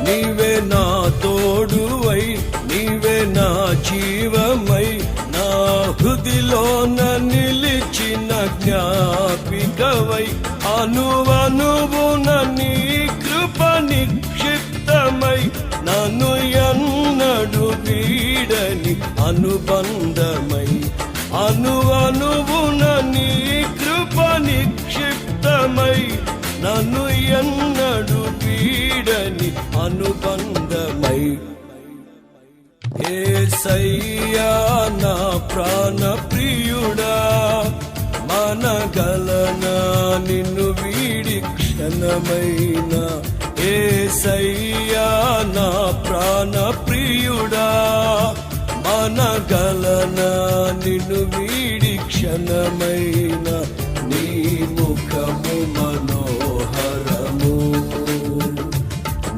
నీవే నా తోడువై, నీవే నా జీవమై, నా హృదిలోన నిలిచిన జ్ఞాపికవై, అనువనువున నీ కృప నిక్షిప్తమై, నన్ను ఎన్నడు వీడని అనుబంధమై, అనువనువున నీ కృప నిక్షిప్తమై, నన్ను ఎన్నడు వీడని అనుబంధమై. యేసయ్యా నా ప్రాణ ప్రియుడా, మనగలనా నిన్ను వీడి క్షణమైన. యేసయ్యా నా ప్రాణ ప్రియుడా, మనగలనా నిన్ను వీడి క్షణమైన.